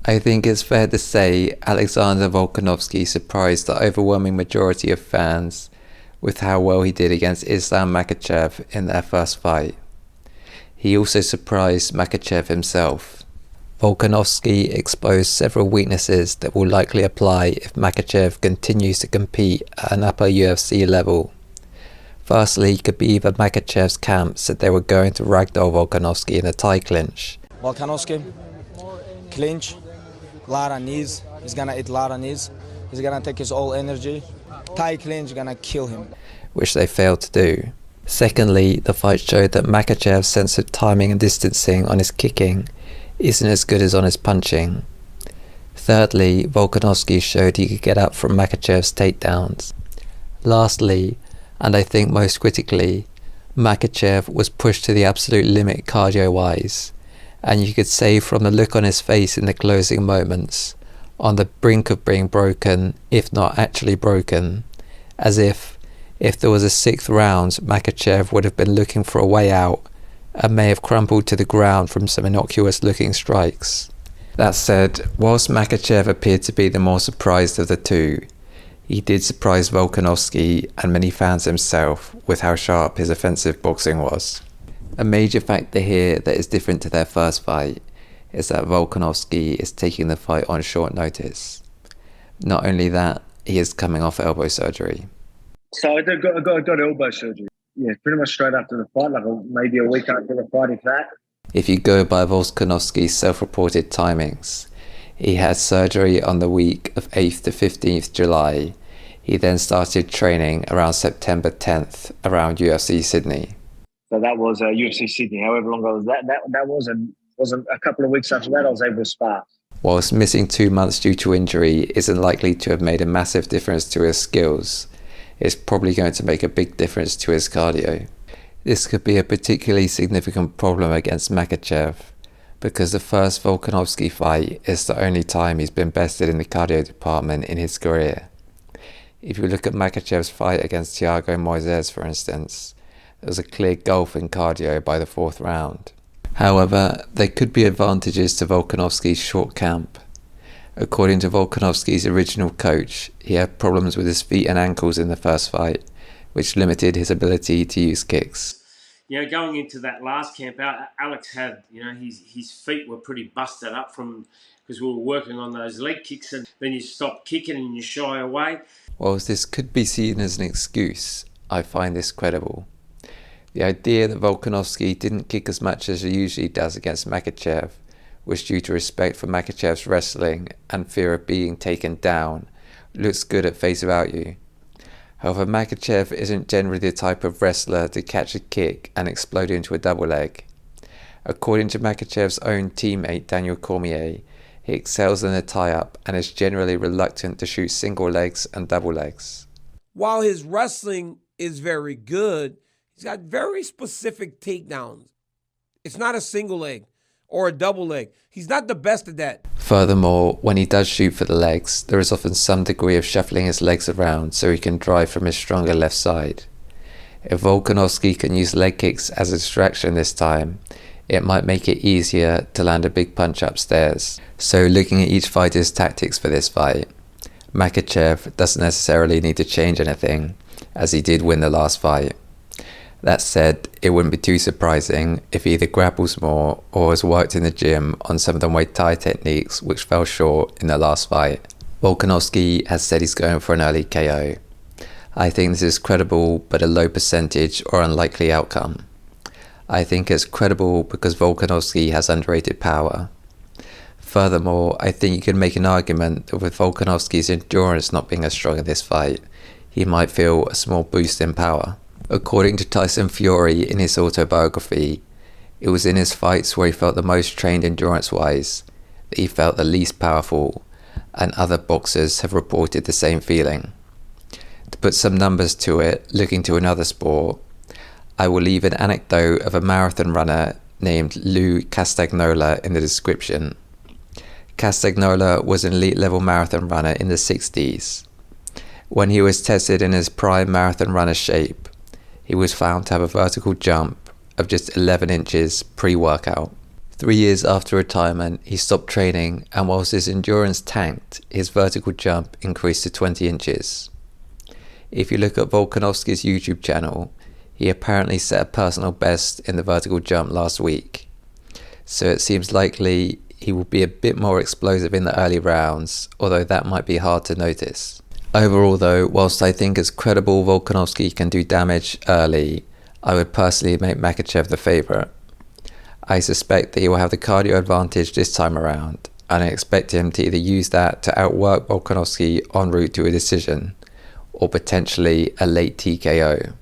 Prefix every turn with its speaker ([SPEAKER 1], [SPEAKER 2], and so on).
[SPEAKER 1] I think it's fair to say Alexander Volkanovski surprised the overwhelming majority of fans with how well he did against Islam Makhachev in their first fight. He also surprised Makhachev himself. Volkanovski exposed several weaknesses that will likely apply if Makhachev continues to compete at an upper UFC level. Firstly, Khabib and Makhachev's camp said they were going to ragdoll Volkanovski in a Thai clinch.
[SPEAKER 2] Volkanovski, clinch, lot of knees. He's gonna eat a lot of knees. He's gonna take his all energy. Thai clinch gonna kill him.
[SPEAKER 1] Which they failed to do. Secondly, the fight showed that Makhachev's sense of timing and distancing on his kicking isn't as good as on his punching. Thirdly, Volkanovski showed he could get up from Makhachev's takedowns. Lastly, and I think most critically, Makhachev was pushed to the absolute limit cardio-wise, and you could say from the look on his face in the closing moments, on the brink of being broken, if not actually broken, as if there was a sixth round, Makhachev would have been looking for a way out and may have crumpled to the ground from some innocuous-looking strikes. That said, whilst Makhachev appeared to be the more surprised of the two, he did surprise Volkanovski and many fans himself with how sharp his offensive boxing was. A major factor here that is different to their first fight is that Volkanovski is taking the fight on short notice. Not only that, he is coming off elbow surgery.
[SPEAKER 3] So I got elbow surgery. Yeah, pretty much straight after the fight, maybe a week after the fight, if that.
[SPEAKER 1] If you go by Volkanovski's self-reported timings, he had surgery on the week of 8th to 15th July. He then started training around September 10th around UFC Sydney.
[SPEAKER 3] So that was UFC Sydney, however long ago was that. That wasn't a couple of weeks after that I was able to spar.
[SPEAKER 1] Whilst missing 2 months due to injury isn't likely to have made a massive difference to his skills, it's probably going to make a big difference to his cardio. This could be a particularly significant problem against Makhachev, because the first Volkanovski fight is the only time he's been bested in the cardio department in his career. If you look at Makhachev's fight against Thiago Moises, for instance, there was a clear gulf in cardio by the 4th round. However, there could be advantages to Volkanovski's short camp. According to Volkanovski's original coach, he had problems with his feet and ankles in the first fight, which limited his ability to use kicks.
[SPEAKER 4] Going into that last camp, Alex had, his feet were pretty busted up from because we were working on those leg kicks, and then you stop kicking and you shy away.
[SPEAKER 1] Whilst this could be seen as an excuse, I find this credible. The idea that Volkanovski didn't kick as much as he usually does against Makhachev was due to respect for Makhachev's wrestling and fear of being taken down looks good at face value. However, Makhachev isn't generally the type of wrestler to catch a kick and explode into a double leg. According to Makhachev's own teammate Daniel Cormier, he excels in the tie-up and is generally reluctant to shoot single legs and double legs.
[SPEAKER 5] While his wrestling is very good, he's got very specific takedowns. It's not a single leg or a double leg. He's not the best at that.
[SPEAKER 1] Furthermore, when he does shoot for the legs, there is often some degree of shuffling his legs around so he can drive from his stronger left side. If Volkanovski can use leg kicks as a distraction this time, it might make it easier to land a big punch upstairs. So looking at each fighter's tactics for this fight, Makhachev doesn't necessarily need to change anything, as he did win the last fight. That said, it wouldn't be too surprising if he either grapples more or has worked in the gym on some of the Muay Thai techniques which fell short in the last fight. Volkanovski has said he's going for an early KO. I think this is credible but a low percentage or unlikely outcome. I think it's credible because Volkanovski has underrated power. Furthermore, I think you can make an argument that with Volkanovski's endurance not being as strong in this fight, he might feel a small boost in power. According to Tyson Fury in his autobiography, it was in his fights where he felt the most trained endurance-wise that he felt the least powerful, and other boxers have reported the same feeling. To put some numbers to it, looking to another sport, I will leave an anecdote of a marathon runner named Lou Castagnola in the description. Castagnola was an elite-level marathon runner in the 60s. When he was tested in his prime marathon runner shape, he was found to have a vertical jump of just 11 inches pre-workout. 3 years after retirement, he stopped training, and whilst his endurance tanked, his vertical jump increased to 20 inches. If you look at Volkanovski's YouTube channel, he apparently set a personal best in the vertical jump last week. So it seems likely he will be a bit more explosive in the early rounds, although that might be hard to notice. Overall though, whilst I think it's credible Volkanovski can do damage early, I would personally make Makhachev the favourite. I suspect that he will have the cardio advantage this time around, and I expect him to either use that to outwork Volkanovski en route to a decision, or potentially a late TKO.